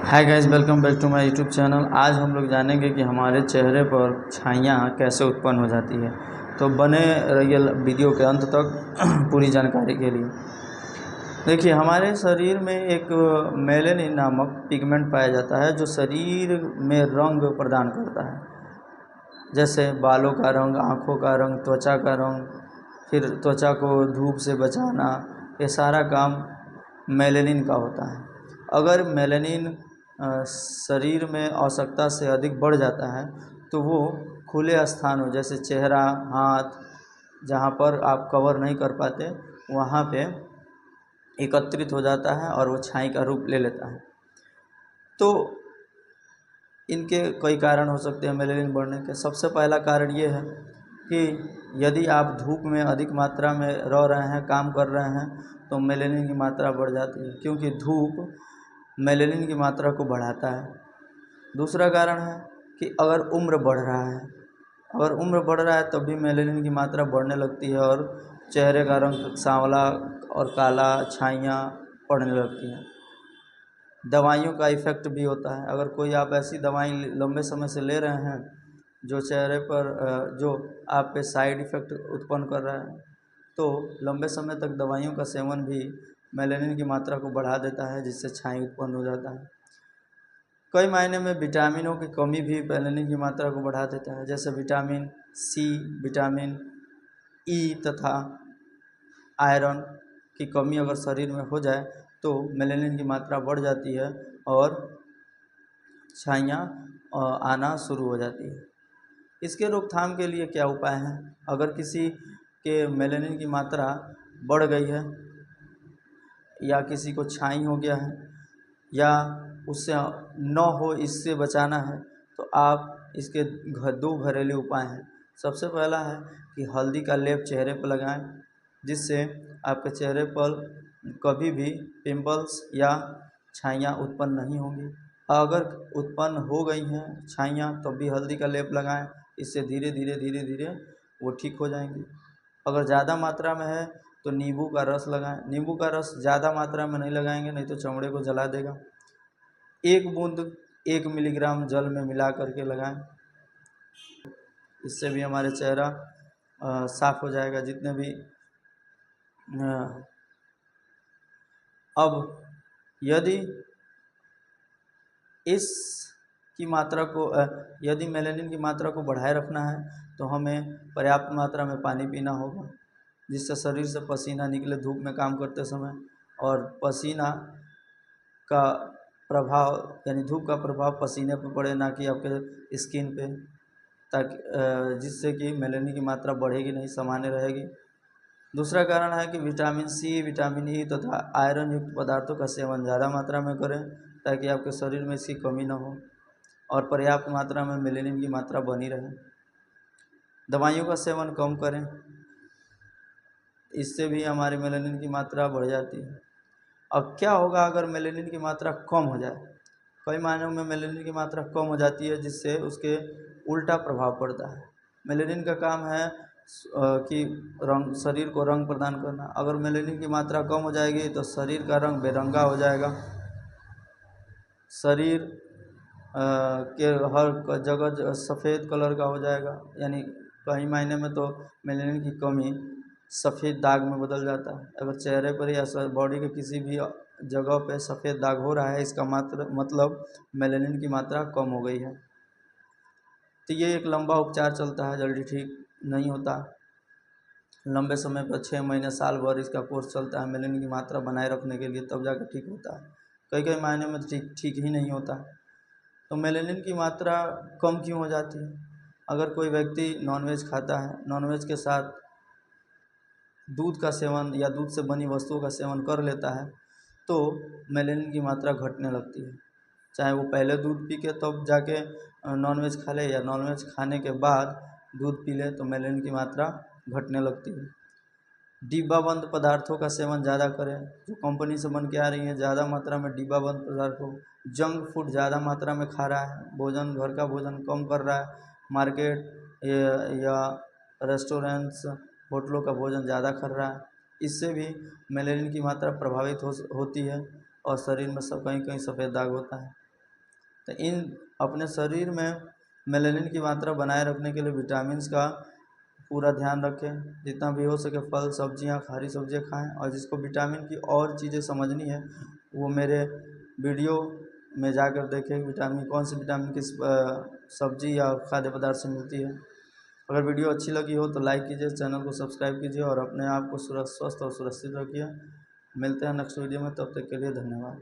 Hi guys, welcome back to my YouTube channel. आज हम लोग जानेंगे कि हमारे चेहरे पर छाइयाँ कैसे उत्पन्न हो जाती है। तो बने रहिए वीडियो के अंत तक पूरी जानकारी के लिए। देखिए, हमारे शरीर में एक मेलेनिन नामक पिगमेंट पाया जाता है जो शरीर में रंग प्रदान करता है, जैसे बालों का रंग, आँखों का रंग, त्वचा का रंग, फिर त्वचा को धूप से बचाना। ये सारा काम मेलेनिन का होता है। अगर मेलेनिन शरीर में आवश्यकता से अधिक बढ़ जाता है तो वो खुले स्थानों जैसे चेहरा, हाथ, जहाँ पर आप कवर नहीं कर पाते वहाँ पे एकत्रित हो जाता है और वो छाई का रूप ले लेता है। तो इनके कई कारण हो सकते हैं मेलेनिन बढ़ने के। सबसे पहला कारण ये है कि यदि आप धूप में अधिक मात्रा में रह रहे हैं, काम कर रहे हैं, तो मेलेनिन की मात्रा बढ़ जाती है, क्योंकि धूप मेलेनिन की मात्रा को बढ़ाता है। दूसरा कारण है कि अगर उम्र बढ़ रहा है, अगर उम्र बढ़ रहा है तब भी मेलेनिन की मात्रा बढ़ने लगती है और चेहरे का रंग सांवला और काला, छाइयाँ पड़ने लगती हैं। दवाइयों का इफ़ेक्ट भी होता है। अगर कोई आप ऐसी दवाई लंबे समय से ले रहे हैं जो चेहरे पर जो आप पे साइड इफ़ेक्ट उत्पन्न कर रहा है, तो लंबे समय तक दवाइयों का सेवन भी मेलेनिन की मात्रा को बढ़ा देता है, जिससे छाई उत्पन्न हो जाता है। कई मायने में विटामिनों की कमी भी मेलेनिन की मात्रा को बढ़ा देता है, जैसे विटामिन सी, विटामिन ई तथा आयरन की कमी अगर शरीर में हो जाए तो मेलेनिन की मात्रा बढ़ जाती है और छाइयाँ आना शुरू हो जाती है। इसके रोकथाम के लिए क्या उपाय हैं? अगर किसी के मेलेनिन की मात्रा बढ़ गई है या किसी को छाई हो गया है या उससे न हो, इससे बचाना है, तो आप इसके दो घरेलू उपाय हैं। सबसे पहला है कि हल्दी का लेप चेहरे पर लगाएं, जिससे आपके चेहरे पर कभी भी पिंपल्स या छाइयाँ उत्पन्न नहीं होंगी। अगर उत्पन्न हो गई हैं छाइयाँ तो भी हल्दी का लेप लगाएं, इससे धीरे धीरे वो ठीक हो जाएंगी। अगर ज़्यादा मात्रा में है तो नींबू का रस लगाएं। नींबू का रस ज़्यादा मात्रा में नहीं लगाएंगे, नहीं तो चमड़े को जला देगा। 1 बूंद 1 मिलीग्राम जल में मिला करके लगाएं, इससे भी हमारे चेहरा साफ हो जाएगा। जितने भी अब यदि इसकी मात्रा को यदि मेलेनिन की मात्रा को बढ़ाए रखना है तो हमें पर्याप्त मात्रा में पानी पीना होगा, जिससे शरीर से पसीना निकले धूप में काम करते समय, और पसीना का प्रभाव यानी धूप का प्रभाव पसीने पर पड़े, ना कि आपके स्किन पे, ताकि जिससे कि मेलेनिन की मात्रा बढ़ेगी नहीं, सामान्य रहेगी। दूसरा कारण है कि विटामिन सी, विटामिन ई तथा आयरन युक्त पदार्थों का सेवन ज़्यादा मात्रा में करें, ताकि आपके शरीर में इसकी कमी न हो और पर्याप्त मात्रा में मेलेनिन की मात्रा बनी रहे। दवाइयों का सेवन कम करें, इससे भी हमारी मेलेनिन की मात्रा बढ़ जाती है। अब क्या होगा अगर मेलेनिन की मात्रा कम हो जाए? कई मायनों में मेलेनिन की मात्रा कम हो जाती है, जिससे उसके उल्टा प्रभाव पड़ता है। मेलेनिन का काम है कि शरीर को रंग प्रदान करना। अगर मेलेनिन की मात्रा कम हो जाएगी तो शरीर का रंग बेरंगा हो जाएगा। शरीर के हर जगह सफ़ेद कलर का हो जाएगा, यानी कई मायने में तो मेलेनिन की कमी सफ़ेद दाग में बदल जाता है। अगर चेहरे पर या बॉडी के किसी भी जगह पे सफ़ेद दाग हो रहा है, इसका मतलब मेलेनिन की मात्रा कम हो गई है। तो ये एक लंबा उपचार चलता है, जल्दी ठीक नहीं होता। लंबे समय पर 6 महीने, साल भर इसका कोर्स चलता है मेलेनिन की मात्रा बनाए रखने के लिए, तब जाकर ठीक होता है। कई मायने में ठीक ही नहीं होता। तो मेलेनिन की मात्रा कम क्यों हो जाती है? अगर कोई व्यक्ति नॉनवेज खाता है, नॉनवेज के साथ दूध का सेवन या दूध से बनी वस्तुओं का सेवन कर लेता है, तो मेलेनिन की मात्रा घटने लगती है। चाहे वो पहले दूध पी के तब जाके नॉनवेज खा ले, या नॉनवेज खाने के बाद दूध पी ले, तो मेलेनिन की मात्रा घटने लगती है। डिब्बा बंद पदार्थों का सेवन ज़्यादा करें, जो कंपनी से बन के आ रही हैं, ज़्यादा मात्रा में डिब्बा बंद पदार्थों, जंक फूड ज़्यादा मात्रा में खा रहा है, भोजन घर का भोजन कम कर रहा है, मार्केट या रेस्टोरेंट्स, होटलों का भोजन ज़्यादा कर रहा है, इससे भी मेलेनिन की मात्रा प्रभावित होती है और शरीर में सब कहीं कहीं सफ़ेद दाग होता है। तो इन अपने शरीर में मेलानिन की मात्रा बनाए रखने के लिए विटामिन का पूरा ध्यान रखें। जितना भी हो सके फल सब्जियां, हरी सब्जियां खाएं। और जिसको विटामिन की और चीज़ें समझनी है वो मेरे वीडियो में जाकर देखें, विटामिन कौन सी विटामिन किस सब्जी या खाद्य पदार्थ से मिलती है। अगर वीडियो अच्छी लगी हो तो लाइक कीजिए, चैनल को सब्सक्राइब कीजिए और अपने आप को स्वस्थ और सुरक्षित रखिए। मिलते हैं नेक्स्ट वीडियो में, तब तक के लिए धन्यवाद।